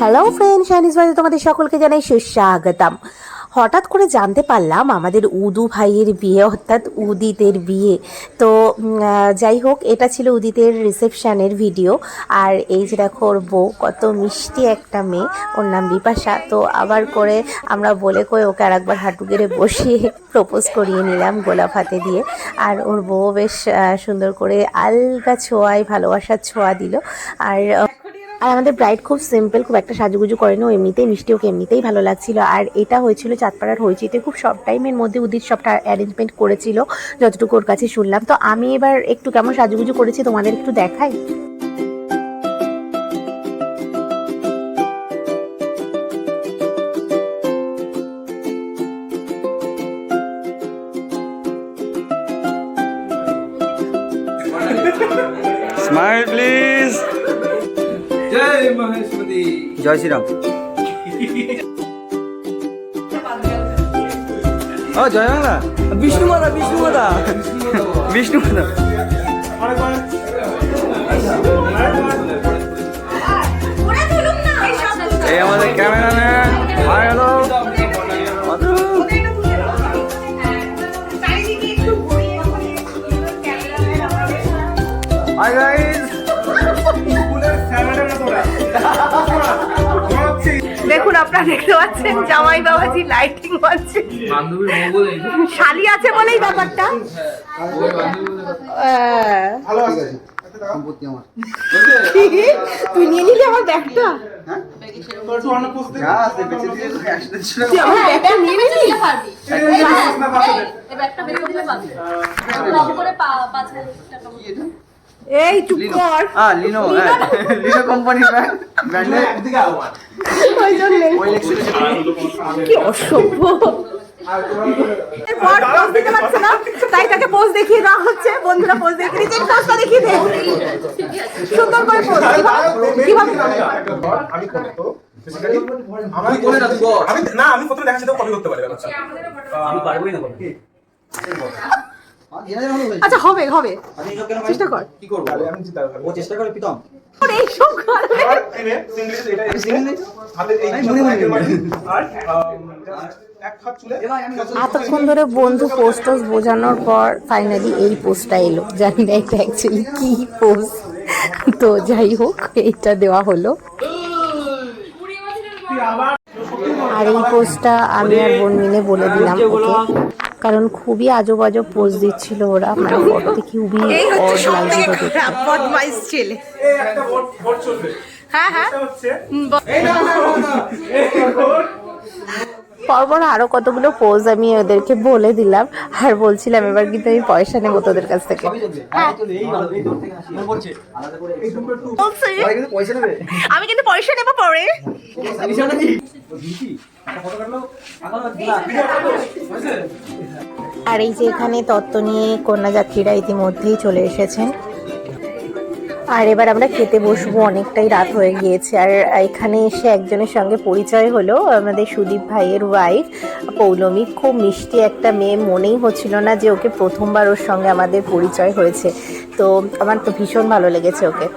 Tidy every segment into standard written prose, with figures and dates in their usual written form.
Hello friend, Chinese বাড়িতে তোমাদের সকলকে জানাই সুস্বাগতম। হঠাৎ করে জানতে পারলাম আমাদের উদু ভাইয়ের বিয়ে, অর্থাৎ উদিতের বিয়ে। তো যাই হোক, এটা ছিল উদিতের রিসেপশনের ভিডিও। আর এই যে দেখো ওর বউ, কত মিষ্টি একটা মেয়ে, ওর নাম বিপাশা। তো আবার করে আমরা বলে কয়ে ওকে আর একবার হাঁটু গেড়ে বসিয়ে প্রপোজ করিয়ে নিলাম গোলাপ হাতে দিয়ে। আর ওর বউ বেশ সুন্দর করে আলগা ছোঁয়ায় ভালোবাসার ছোঁয়া দিল। আর আমাদের ব্রাইড খুব সিম্পল, খুব একটা সাজুগুজু করেনি, ও এমনিতেই মিষ্টি, ওকে এমনিতেই ভালো লাগছিল। আর এটা হয়েছিল চাঁদপাড়ার হইচিতে, খুব শর্ট টাইমের মধ্যে উদিত সবটা অ্যারেঞ্জমেন্ট করেছিল যতটুকু ওর কাছে শুনলাম। তো আমি এবার একটু কেমন সাজুগুজু করেছি তোমাদের একটু দেখাই। Smile please. জয় মহেশ্বরী, জয় শ্রীরাম। ও জয় বাংলা। বিষ্ণু মাতা, বিষ্ণু মাতা, বিষ্ণু মাতা। এই আমাদের cameraman. Hi hello. Hi guys. দেখুন, আপনারা দেখতে পাচ্ছেন জামাই বাবাজি লাইটিং করছে। শালি আছে বলেই ব্যাপারটা। তুই নিয়ে নিলি আমার ব্যাগটা? এই চুপ কর। লিনো, লিনো কোম্পানির ব্র্যান্ডের একদিকে আলমান। ওই জন্য কি অসভ্য। এরপর পোজ দিতে পারছে না, তাই তাকে পোজ দেখিয়ে দেওয়া হচ্ছে। বন্ধুরা পোজ দেখিয়ে দিচ্ছে, পোজটা দেখিয়ে দে সুন্দর করে। পোজ কিভাবে আমি করি তো বেসিক্যালি আমি কোনে না তুই আমি না আমি প্রথমে দেখাচ্ছি তো কপি করতে পারি। আচ্ছা আমি পারবোই না কপি। আচ্ছা হবে হবে, চেষ্টা কর। কি করব আমি চিন্তা করব। ও চেষ্টা করে প্রীতম এই সব করে ইংলিশ এটা ইংলিশ হাতে এই আর এক হাত চুলে। এতক্ষণ ধরে বন্ধু পোস্ট বোঝানোর পর ফাইনালি এই পোস্টটা এলো। জানি না এটা অ্যাকচুয়ালি কি পোস্ট, তো যাই হোক এইটা দেওয়া হলো। আর এই পোস্টটা আমি আর বোন মিলে বলে দিলাম ওকে, কারণ খুবই আজব আজব পোজ দিচ্ছিল ওরা, মানে ফটোতে খুবই অড লাগছিল দেখতে। বদমাইশ ছেলে। একটা ভোট চলবে। হ্যাঁ হ্যাঁ, এটা হচ্ছে এই না না না এই ভোট। পরপর আরো কতগুলো পোজ আমি ওদেরকে বলে দিলাম, আর বলছিলাম এবার কিন্তু আমি পয়সা নেবো তোদের কাছ থেকে। আমি কিন্তু পয়সা নেবো পরে। আর এই যে এখানে তত্ত্ব নিয়ে কন্যাযাত্রীরা ইতিমধ্যেই চলে এসেছেন। আর এবার আমরা খেতে বসবো, অনেকটাই রাত হয়ে গিয়েছে। আর এখানে এসে একজনের সঙ্গে পরিচয় হলো, আমাদের সুদীপ ভাইয়ের ওয়াইফ পৌলমী। খুব মিষ্টি একটা মেয়ে, মনেই হচ্ছিল না যে ওকে প্রথমবার ওর সঙ্গে আমাদের পরিচয় হয়েছে। তো আমার তো ভীষণ ভালো লেগেছে ওকে।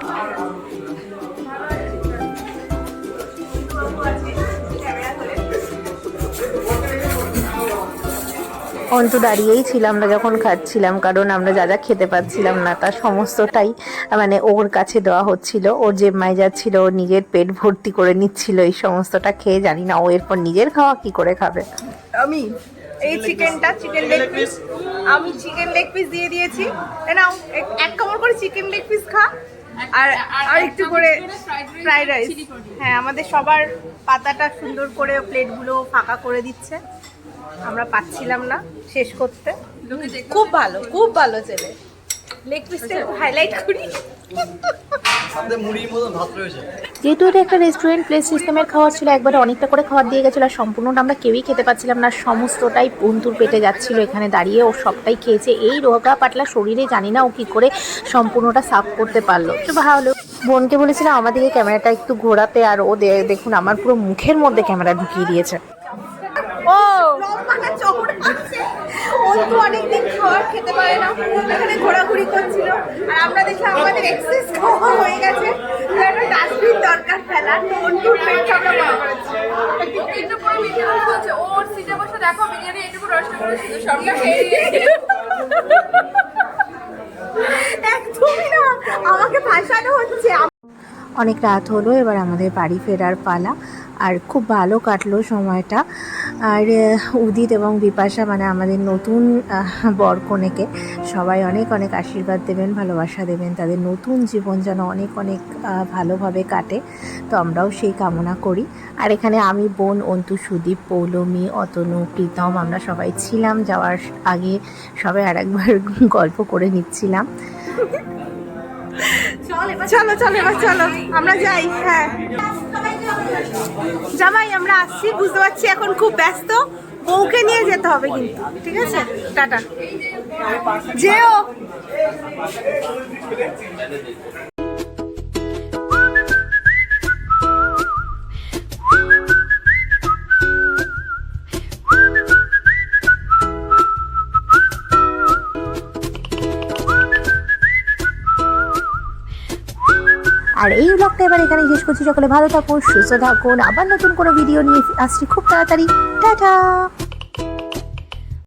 অন্তু দাঁড়িয়েই ছিলাম আমরা যখন খাচ্ছিলাম, কারণ আমরা যা যা খেতে পাচ্ছিলাম না তার সমস্তটাই মানে ওর কাছে দেওয়া হচ্ছিল। ওর জেম্মাই যাচ্ছিল, ও নিজের পেট ভর্তি করে নিচ্ছিল এই সমস্তটা খেয়ে। জানি না ও এরপর নিজের খাওয়া কি করে খাবে। আমি এই চিকেনটা, চিকেন লেগ পিস, আমি চিকেন লেগ পিস দিয়ে দিয়েছি। নাও এক কামড় করে চিকেন লেগ পিস খা, আর একটু করে ফ্রাইড রাইস। হ্যাঁ, আমাদের সবার পাতাটা সুন্দর করে প্লেটগুলো ফাঁকা করে দিচ্ছে, আমরা পাচ্ছিলাম না শেষ করতে। খুব ভালো, খুব ভালো ছেলে। লেগ পিসটা হাইলাইট করি। যেহেতু এটা একটা রেস্টুরেন্ট প্লেস সিস্টেমের খাবার ছিল, একবারে অনেকটা করে খাবার দিয়ে গেছিলো, আর সম্পূর্ণটা আমরা কেউই খেতে পাচ্ছিলাম না। সমস্তটাই বন্ধুর পেটে যাচ্ছিল এখানে দাঁড়িয়ে, ও সবটাই খেয়েছে। এই রোগা পাতলা শরীরে জানি না ও কি করে সম্পূর্ণটা সাফ করতে পারলো। তো ভালো, বোনকে বলেছিলাম আমাদেরকে ক্যামেরাটা একটু ঘোরাতে, আর ও দেখুন আমার পুরো মুখের মধ্যে ক্যামেরা ঢুকিয়ে দিয়েছে। ও তো অনেকদিন খাবার খেতে পারে না, এখানে ঘোরাঘুরি করছিল। আর আমরা দেখলাম আমাদের এক্সেস খাওয়া হয়ে গেছে, ডাস্টবিন দরকার। বেলা তো অন্যর ফ্রেন্ডকে আমরা মনে করেছি। কিন্তু পুরো বিরিয়ানি বলছে ওর সিটে বসে দেখো বিরিয়ানি এটুকু নষ্ট করে শুধু সবটা খেয়ে নিয়েছে। একদমই না, আমাকে ফাঁসানো হচ্ছে। অনেক রাত হলো, এবার আমাদের বাড়ি ফেরার পালা। আর খুব ভালো কাটলো সময়টা। আর উদিত এবং বিপাশা মানে আমাদের নতুন বর কনেকে সবাই অনেক অনেক আশীর্বাদ দেবেন, ভালোবাসা দেবেন, তাদের নতুন জীবন যেন অনেক অনেক ভালোভাবে কাটে। তো আমরাও সেই কামনা করি। আর এখানে আমি, বোন, অন্তু, সুদীপ, পৌলমী, অতনু, প্রীতম আমরা সবাই ছিলাম। যাওয়ার আগে সবাই আর একবার গল্প করে নিচ্ছিলাম। চলো চলো এবার চলো আমরা যাই। হ্যাঁ জামাই আমরা আসছি, বুঝতে পারছি এখন খুব ব্যস্ত, বউকে নিয়ে যেতে হবে কিন্তু, ঠিক আছে? টাটা, যেও। আর এই ব্লগটা এবার এখানে শেষ করছি। সকলে ভালো থাকুন, সুস্থ থাকুন। আবার নতুন কোনো ভিডিও নিয়ে আসছি খুব তাড়াতাড়ি। টাটা।